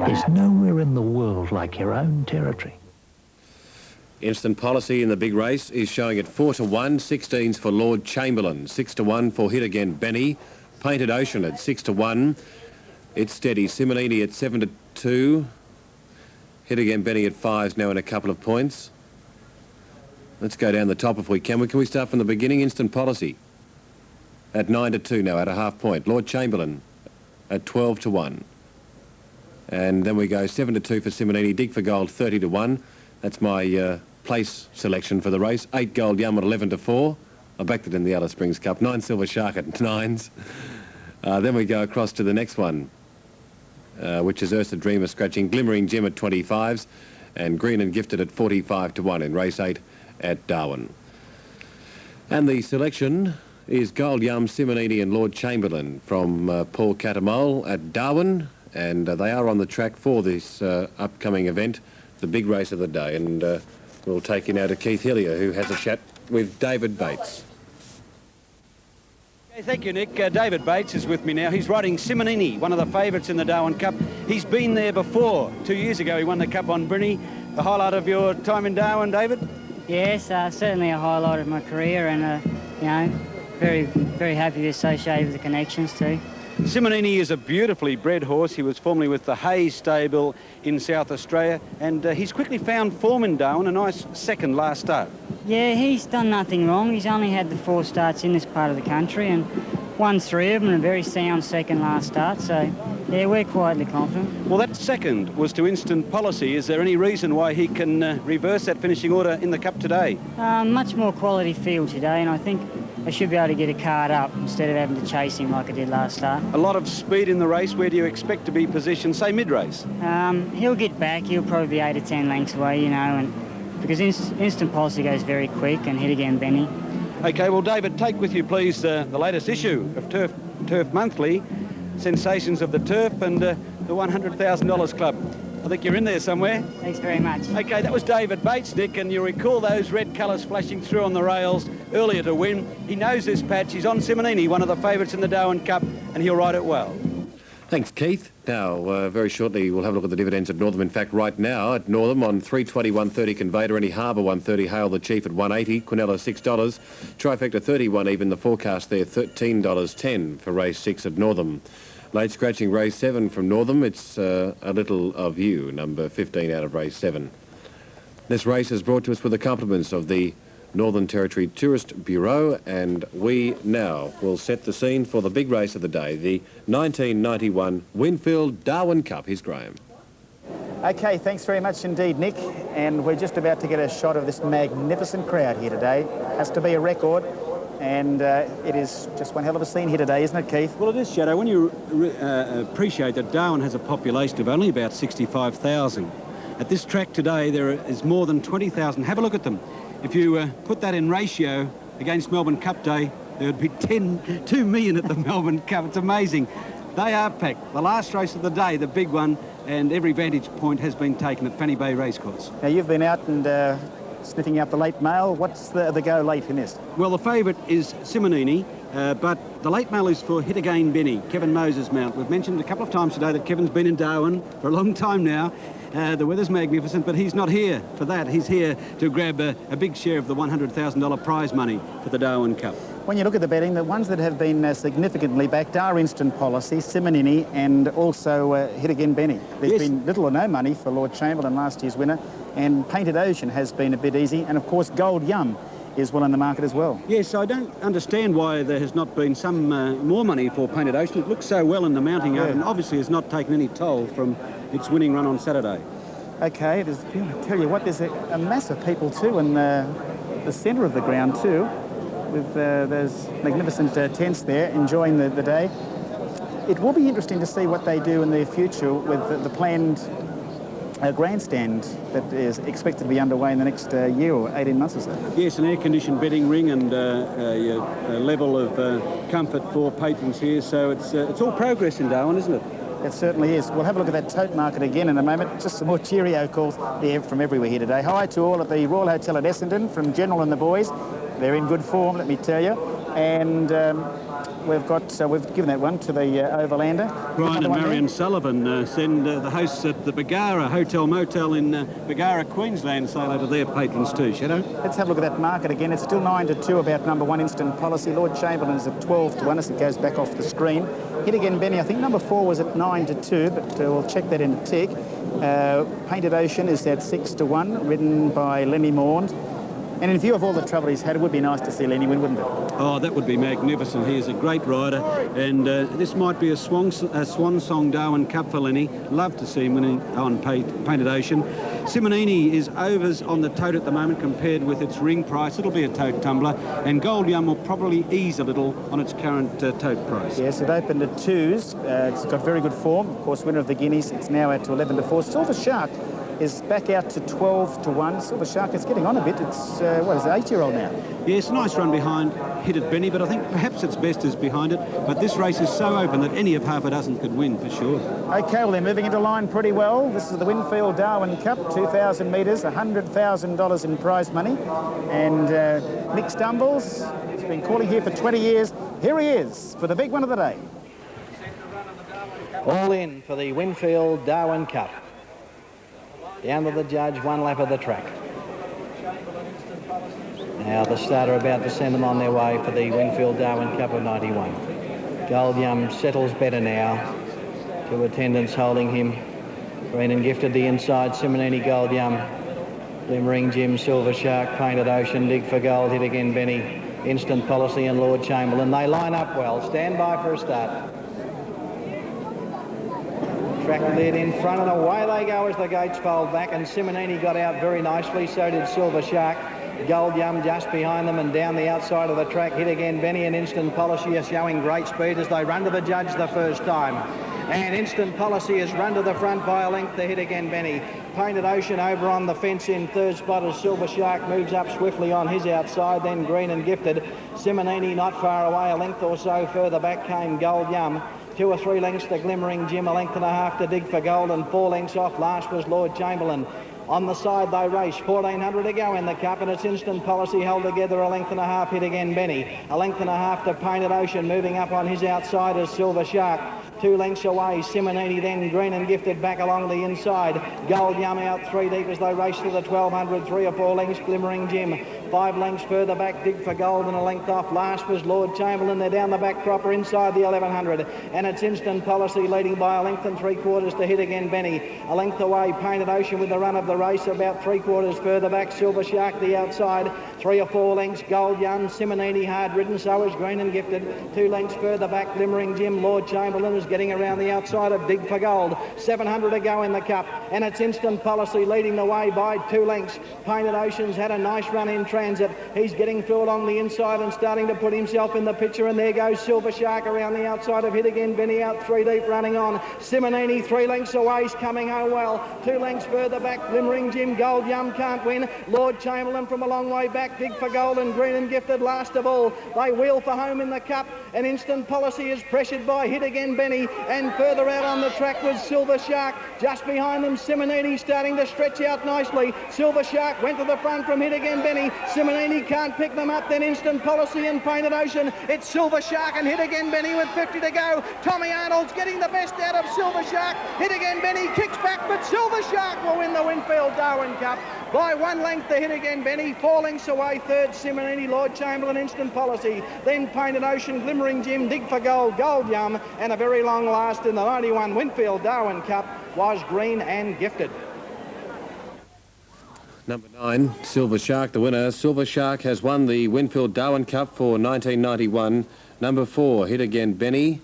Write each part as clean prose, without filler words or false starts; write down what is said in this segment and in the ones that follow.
There's nowhere in the world like your own territory. Instant Policy in the big race is showing at 4-1, 16s for Lord Chamberlain, 6-1 for Hit Again Benny, Painted Ocean at 6-1. It's steady. Simonini at 7-2. Hit Again Benny at 5s now in a couple of points. Let's go down the top if we can. Can we start from the beginning? Instant Policy at 9-2 now at a half point. Lord Chamberlain at 12-1. And then we go 7-2 for Simonini. Dig for Gold 30-1. That's my place selection for the race. 8 Gold Yum at 11-4. I backed it in the Alice Springs Cup. 9 Silver Shark at 9s. Then we go across to the next one, which is Ursa Dreamer scratching Glimmering Gem at 25s and Green and Gifted at 45-1 in race 8 at Darwin. And the selection is Gold Yum, Simonini and Lord Chamberlain from Paul Catamole at Darwin, and they are on the track for this upcoming event, the big race of the day. And we'll take you now to Keith Hillier, who has a chat with David Bates. Okay, thank you, Nick. David Bates is with me now. He's riding Simonini, one of the favourites in the Darwin Cup. He's been there before. 2 years ago he won the Cup on Brinney. The highlight of your time in Darwin, David? Yes, certainly a highlight of my career, and you know, very, very happy to be associated with the connections too. Simonini is a beautifully bred horse. He was formerly with the Hayes stable in South Australia, and he's quickly found form in Darwin, a nice second last start. Yeah, he's done nothing wrong. He's only had the 4 starts in this part of the country and won 3 of them, and a very sound second last start, so yeah, we're quietly confident. Well, that second was to Instant Policy. Is there any reason why he can reverse that finishing order in the Cup today? Much more quality field today, and I think I should be able to get a card up instead of having to chase him like I did last start. A lot of speed in the race. Where do you expect to be positioned, say mid-race? He'll get back. He'll probably be 8 or 10 lengths away, you know, and because Instant Policy goes very quick, and Hit Again Benny. OK, well, David, take with you, please, the latest issue of Turf Monthly, Sensations of the Turf, and the $100,000 Club. I think you're in there somewhere. Thanks very much. OK, that was David Bates, Nick, and you recall those red colours flashing through on the rails earlier to win. He knows this patch. He's on Simonini, one of the favourites in the Darwin Cup, and he'll ride it well. Thanks, Keith. Now, very shortly, we'll have a look at the dividends at Northam. In fact, right now at Northam on 320, 130 Convader, Any Harbour 130, Hail the Chief at 180, Quinella $6, Trifecta 31 even, the forecast there $13.10 for race 6 at Northam. Late scratching race 7 from Northam, it's a little of you, number 15 out of race 7. This race is brought to us with the compliments of the Northern Territory Tourist Bureau, and we now will set the scene for the big race of the day, the 1991 Winfield Darwin Cup. Here's Graham. Okay, thanks very much indeed, Nick. And we're just about to get a shot of this magnificent crowd here today. Has to be a record, and it is just one hell of a scene here today, isn't it, Keith? Well, it is, Shadow. When you appreciate that Darwin has a population of only about 65,000, at this track today there is more than 20,000. Have a look at them. If you put that in ratio against Melbourne Cup Day, there would be 2 million at the Melbourne Cup. It's amazing. They are packed. The last race of the day, the big one, and every vantage point has been taken at Fanny Bay Racecourse. Now, you've been out and sniffing out the late mail. What's the go late in this? Well, the favourite is Simonini, but the late mail is for Hit Again Benny, Kevin Moses' mount. We've mentioned a couple of times today that Kevin's been in Darwin for a long time now. The weather's magnificent, but he's not here for that. He's here to grab a big share of the $100,000 prize money for the Darwin Cup. When you look at the betting, the ones that have been significantly backed are Instant Policy, Simonini, and also Hit Again Benny. There's been little or no money for Lord Chamberlain, last year's winner, and Painted Ocean has been a bit easy, and of course Gold Yum is well in the market as well. Yes, I don't understand why there has not been some more money for Painted Ocean. It looks so well in the mounting up, and obviously has not taken any toll from its winning run on Saturday. Okay, I tell you what, there's a mass of people too in the centre of the ground too, with those magnificent tents there enjoying the day. It will be interesting to see what they do in the future with the planned grandstand that is expected to be underway in the next year or 18 months or so. Yes, an air-conditioned betting ring and a level of comfort for patrons here, so it's all progress in Darwin, isn't it? It certainly is. We'll have a look at that tote market again in a moment. Just some more cheerio calls there from everywhere here today. Hi to all at the Royal Hotel at Essendon from General and the boys. They're in good form, let me tell you. And we've given that one to the Overlander. Brian Another and one Marion there. Sullivan send the hosts at the Bagara Hotel Motel in Bagara, Queensland, say hello to their patrons too. Shadow? Let's have a look at that market again. It's still 9-2 about number 1 Instant Policy. Lord Chamberlain is at 12-1 as it goes back off the screen. Hit Again Benny, I think number 4 was at 9-2, but we'll check that in a tick. Painted Ocean is at 6-1, ridden by Lenny Maund. And in view of all the trouble he's had, it would be nice to see Lenny win, wouldn't it? Oh, that would be magnificent. He is a great rider, and this might be a swan song Darwin Cup for Lenny. Love to see him winning on Painted Ocean. Simonini is overs on the tote at the moment compared with its ring price. It'll be a tote tumbler, and Gold Yum will probably ease a little on its current tote price. Yes, it opened at 2s. It's got very good form. Of course, winner of the Guineas. It's now out to 11-4. Silver Shark is back out to 12-1. Silver Shark is getting on a bit. It's, what is it, 8-year-old now? Yes, nice run behind Hit It Benny, but I think perhaps its best is behind it. But this race is so open that any of half a dozen could win for sure. OK, well, they're moving into line pretty well. This is the Winfield Darwin Cup, 2,000 metres, $100,000 in prize money. And Nick Stumbles, he's been calling here for 20 years. Here he is for the big one of the day. All in for the Winfield Darwin Cup. Down to the judge, 1 lap of the track. Now the starter about to send them on their way for the Winfield Darwin Cup of 91. Gold Yum settles better now. 2 attendants holding him. Green and Gifted the inside, Simonini, Gold Yum. Glimmering Jim, Silver Shark, Painted Ocean, Dig for Gold, Hit Again Benny, Instant Policy and Lord Chamberlain. They line up well. Stand by for a start. Track lead in front and away they go as the gates fold back, and Simonini got out very nicely, so did Silver Shark. Gold Yum just behind them, and down the outside of the track, Hit Again Benny and Instant Policy are showing great speed as they run to the judge the first time. And Instant Policy has run to the front by a length to Hit Again Benny. Painted Ocean over on the fence in 3rd spot as Silver Shark moves up swiftly on his outside, then Green and Gifted. Simonini not far away, a length or so further back came Gold Yum. 2 or 3 lengths to Glimmering Jim, a length and a half to Dig for Gold, and 4 lengths off last was Lord Chamberlain. On the side they race, 1,400 to go in the cup, and it's Instant Policy held together, a length and a half, Hit Again Benny. A length and a half to Painted Ocean, moving up on his outside as Silver Shark. 2 lengths away, Simonini, then Green and Gifted back along the inside. Gold Yum out 3 deep as they race to the 1,200, 3 or 4 lengths, Glimmering Jim. 5 lengths further back, Dig for Gold, and a length off last was Lord Chamberlain. They're down the back proper inside the 1,100, and it's Instant Policy leading by a length and 3/4 to Hit Again Benny. A length away, Painted Ocean with the run of the race, about 3/4 further back, Silver Shark the outside. 3 or 4 lengths, Gold Yum, Simonini hard ridden, so is Green and Gifted. 2 lengths further back, Glimmering Jim. Lord Chamberlain is getting around the outside of Dig for Gold. 700 to go in the cup, and it's Instant Policy leading the way by 2 lengths. Painted Ocean's had a nice run in transit. He's getting through along the inside and starting to put himself in the picture, and there goes Silver Shark around the outside of Hit Again Benny, out 3 deep running on. Simonini 3 lengths away, is coming home well. 2 lengths further back, Glimmering Jim. Gold Yum can't win. Lord Chamberlain from a long way back, Dig for Gold and Green and Gifted last of all. They wheel for home in the cup, and Instant Policy is pressured by Hit Again Benny, and further out on the track was Silver Shark. Just behind them, Simonini starting to stretch out nicely. Silver Shark went to the front from Hit Again Benny. Simonini can't pick them up, then Instant Policy and Painted Ocean. It's Silver Shark and Hit Again Benny with 50 to go. Tommy Arnold's getting the best out of Silver Shark. Hit Again Benny kicks back, but Silver Shark will win the Winfield Darwin Cup by 1 length to Hit Again Benny. 4 lengths away, 3rd Simonini, Lord Chamberlain, Instant Policy. Then Painted Ocean, Glimmering Jim, Dig for Gold, Gold Yum, and a very long last in the 91 Winfield Darwin Cup was Green and Gifted. Number 9, Silver Shark, the winner. Silver Shark has won the Winfield Darwin Cup for 1991. Number 4, Hit Again Benny.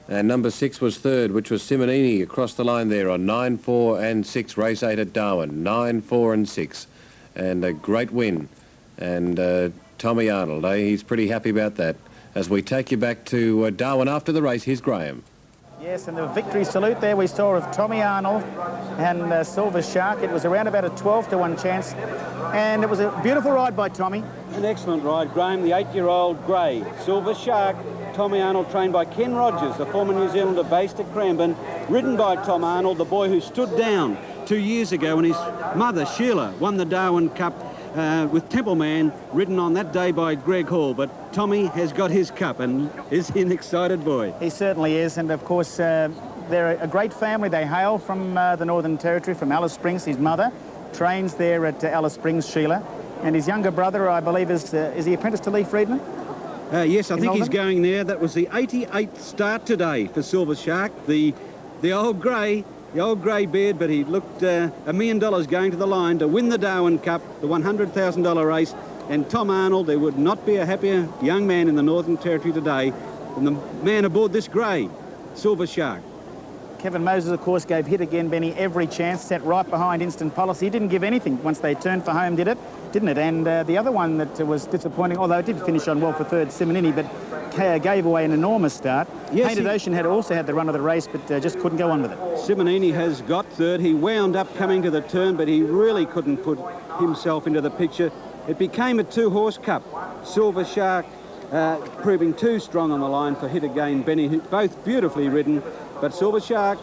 And number 6 was 3rd, which was Simonini across the line there on 9, 4 and 6. Race 8 at Darwin, 9, 4 and 6. And a great win. And Tommy Arnold, he's pretty happy about that. As we take you back to Darwin after the race, here's Graham. Yes, and the victory salute there we saw of Tommy Arnold and Silver Shark. It was around about a 12-1 chance, and it was a beautiful ride by Tommy. An excellent ride, Graham. The 8-year-old grey, Silver Shark. Tommy Arnold, trained by Ken Rogers, a former New Zealander based at Cranbourne, ridden by Tom Arnold, the boy who stood down 2 years ago when his mother, Sheila, won the Darwin Cup with Templeman ridden on that day by Greg Hall. But Tommy has got his cup and is an excited boy. He certainly is, and of course they're a great family. They hail from the Northern Territory, from Alice Springs. His mother trains there at Alice Springs, Sheila, and his younger brother, I believe, is he apprenticed to Lee Friedman? Yes, I think Melbourne? he's going there. That was the 88th start today for Silver Shark, the old grey beard, but he looked $1 million going to the line to win the Darwin Cup, the $100,000 race. And Tom Arnold, there would not be a happier young man in the Northern Territory today than the man aboard this grey, Silver Shark. Kevin Moses, of course, gave Hit Again Benny every chance, sat right behind Instant Policy. He didn't give anything once they turned for home, didn't it? And the other one that was disappointing, although it did finish on well for third, Simonini, but gave away an enormous start. Yes, Painted Ocean had also had the run of the race, but just couldn't go on with it. Simonini has got third. He wound up coming to the turn, but he really couldn't put himself into the picture. It became a two-horse cup. Silver Shark proving too strong on the line for Hit Again Benny, both beautifully ridden. But Silver Shark,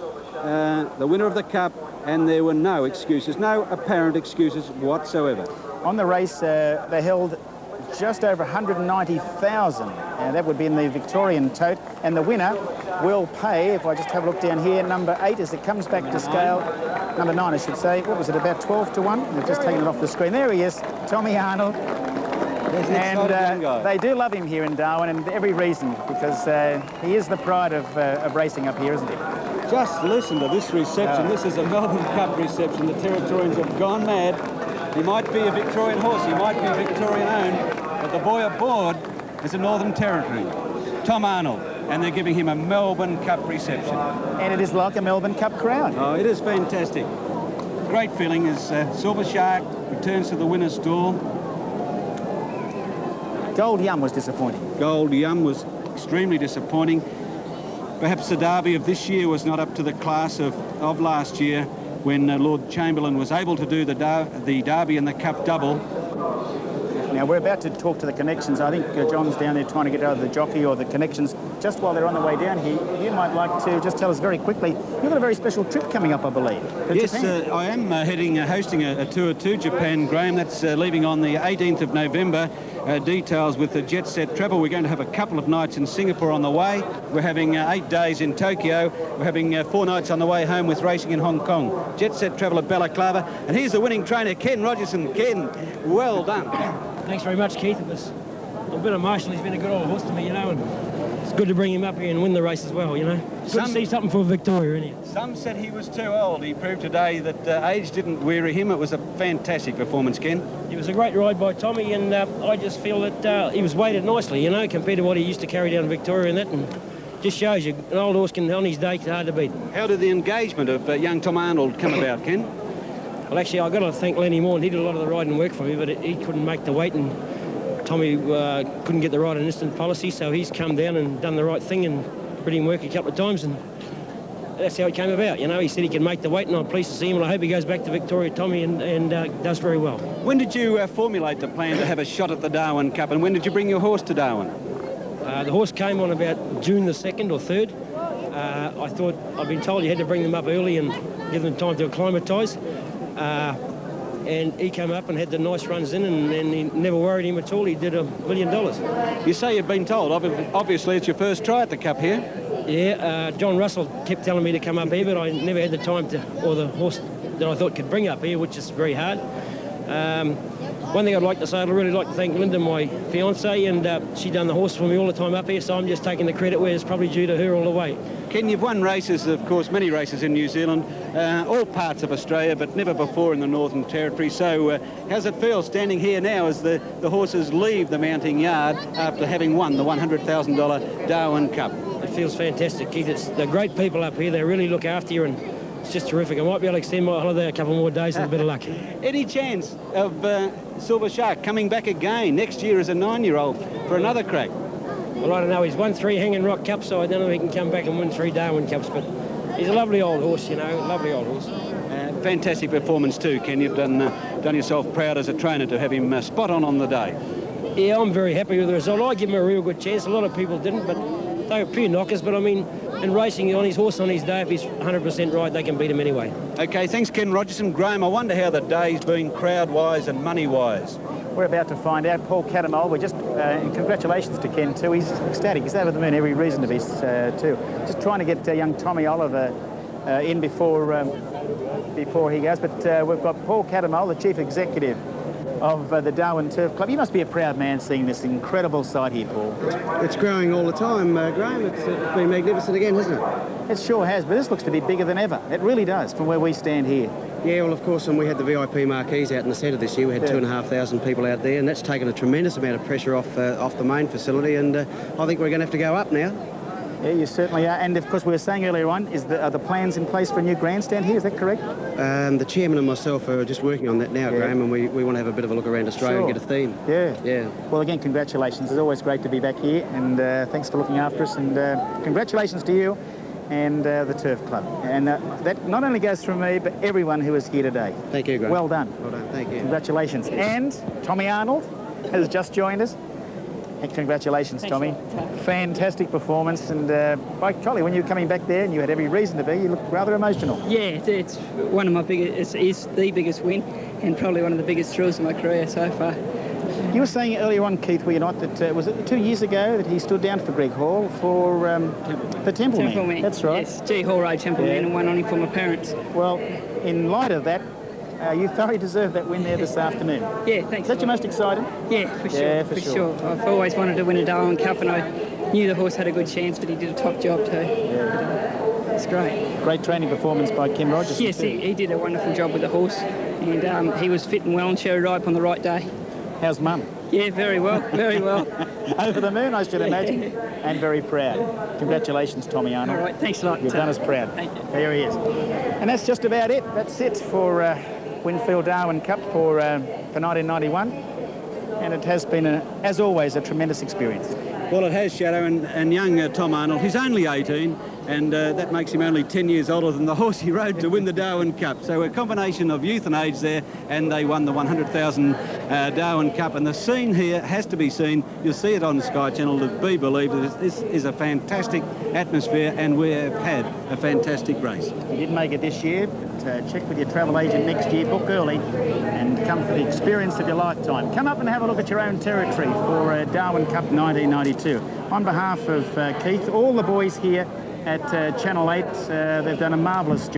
the winner of the cup, and there were no excuses, no apparent excuses whatsoever. On the race, they held just over 190,000. That would be in the Victorian tote. And the winner will pay, if I just have a look down here, number 8 as it comes back to scale. Number 9, I should say. What was it, about 12 to 1? They've just taken it off the screen. There he is, Tommy Arnold. And they do love him here in Darwin, and every reason, because he is the pride of racing up here, isn't he? Just listen to this reception. This is a Melbourne Cup reception. The Territorians have gone mad. He might be a Victorian horse, he might be Victorian owned, but the boy aboard is a Northern Territory, Tom Arnold, and they're giving him a Melbourne Cup reception. And it is like a Melbourne Cup crowd. Oh, it is fantastic. Great feeling as Silver Shark returns to the winner's stall. Gold Yum was disappointing. Gold Yum was extremely disappointing. Perhaps the Derby of this year was not up to the class of last year, when Lord Chamberlain was able to do the Derby and the Cup double. Now, we're about to talk to the connections. I think John's down there trying to get out of the jockey or the connections. Just while they're on the way down here, you might like to just tell us very quickly, you've got a very special trip coming up, I believe. Yes, I am hosting a tour to Japan, Graham. That's leaving on the 18th of November. Details with the Jet Set Travel. We're going to have a couple of nights in Singapore on the way. We're having 8 days in Tokyo. We're having 4 nights on the way home with racing in Hong Kong. Jet Set Travel at Balaclava. And here's the winning trainer, Ken Rogerson. Ken, well done. Thanks very much, Keith. It was a bit emotional. He's been a good old horse to me, you know, and it's good to bring him up here and win the race as well, you know. Good to see something for Victoria, isn't it? Some said he was too old. He proved today that age didn't weary him. It was a fantastic performance, Ken. It was a great ride by Tommy, and I just feel that he was weighted nicely, you know, compared to what he used to carry down Victoria and that, and just shows you an old horse can, on his day, it's hard to beat. How did the engagement of young Tom Arnold come about, Ken? Well, actually, I've got to thank Lenny Moore. He did a lot of the riding work for me, but he couldn't make the weight, and Tommy couldn't get the ride on Instant Policy, so he's come down and done the right thing and put him work a couple of times, and that's how it came about. You know, he said he can make the weight, and I'm pleased to see him, and I hope he goes back to Victoria, Tommy, and does very well. When did you formulate the plan to have a shot at the Darwin Cup, and when did you bring your horse to Darwin? The horse came on about June the 2nd or 3rd. I thought, I've been told you had to bring them up early and give them time to acclimatise. And he came up and had the nice runs in, and he never worried him at all. He did $1 million. You say you've been told. Obviously, it's your first try at the Cup here. Yeah, John Russell kept telling me to come up here, but I never had the time to, or the horse that I thought could bring up here, which is very hard. One thing I'd like to say, I'd really like to thank Linda, my fiancée, and she done the horse for me all the time up here, so I'm just taking the credit where it's probably due to her all the way. Ken, you've won races, of course, many races in New Zealand, all parts of Australia, but never before in the Northern Territory. So how's it feel standing here now as the horses leave the mounting yard after having won the $100,000 Darwin Cup? It feels fantastic, Keith. They're great people up here. They really look after you, and it's just terrific. I might be able to extend my holiday a couple more days with a bit of luck. Any chance of Silver Shark coming back again next year as a 9-year-old for another crack? Well, I don't know. He's won 3 Hanging Rock Cups, so I don't know if he can come back and win 3 Darwin Cups, but he's a lovely old horse, you know, lovely old horse. Fantastic performance too, Ken. You've done yourself proud as a trainer to have him spot on the day. Yeah, I'm very happy with the result. I give him a real good chance. A lot of people didn't, but they were pure knockers, but I mean, in racing on his horse on his day, if he's 100% right, they can beat him anyway. OK, thanks, Ken Rogerson. Graham, I wonder how the day's been crowd-wise and money-wise. We're about to find out. Paul Catamol, we're just, and congratulations to Ken too. He's ecstatic. He's over the moon. Every reason to be too. Just trying to get young Tommy Oliver in before he goes. But we've got Paul Catamol, the chief executive of the Darwin Turf Club. You must be a proud man seeing this incredible sight here, Paul. It's growing all the time, Graham. It's been magnificent again, hasn't it? It sure has, but this looks to be bigger than ever. It really does, from where we stand here. Yeah, well, of course, and we had the VIP marquees out in the centre this year. We had 2,500 people out there, and that's taken a tremendous amount of pressure off the main facility, and I think we're going to have to go up now. Yeah, you certainly are. And of course, we were saying earlier on, are the plans in place for a new grandstand here? Is that correct? The chairman and myself are just working on that now, Graham, and we want to have a bit of a look around Australia and get a theme. Yeah. Well, again, congratulations. It's always great to be back here, and thanks for looking after us. And congratulations to you and the Turf Club. And that not only goes through me, but everyone who is here today. Thank you, Graham. Well done. Well done. Thank you. Congratulations. And Tommy Arnold has just joined us. And congratulations, Tommy. Fantastic performance. And by golly, when you were coming back there and you had every reason to be, you looked rather emotional. Yeah, it's one of my biggest, it's the biggest win and probably one of the biggest thrills of my career so far. You were saying earlier on, Keith, were you not, that was it 2 years ago that he stood down for Greg Hall for the Temple Man? That's right. Yes, G Hall Road Temple Man, and one on him for my parents. Well, in light of that, you thoroughly deserve that win there this afternoon. Yeah, thanks. Is that your most exciting? Yeah, for sure. Yeah, for sure. I've always wanted to win a Darwin Cup, and I knew the horse had a good chance, but he did a top job too. Yeah. It's great. Great training performance by Kim Rogers. Yes, he did a wonderful job with the horse, and he was fit and well and cherry ripe on the right day. How's Mum? Yeah, very well, very well. Over the moon, I should imagine, and very proud. Congratulations, Tommy Arnold. All right, thanks a lot. You've done us proud. Thank you. There he is. And that's just about it. That's it for Winfield Darwin Cup for 1991. And it has been, as always, a tremendous experience. Well, it has, Shadow, and young Tom Arnold, he's only 18, and that makes him only 10 years older than the horse he rode to win the Darwin Cup. So a combination of youth and age there, and they won the 100,000 Darwin Cup. And the scene here has to be seen. You'll see it on Sky Channel to be believed. This is a fantastic atmosphere, and we have had a fantastic race. You didn't make it this year, but check with your travel agent next year, book early, and come for the experience of your lifetime. Come up and have a look at your own territory for Darwin Cup 1992. On behalf of Keith, all the boys here at Channel 8, they've done a marvellous job.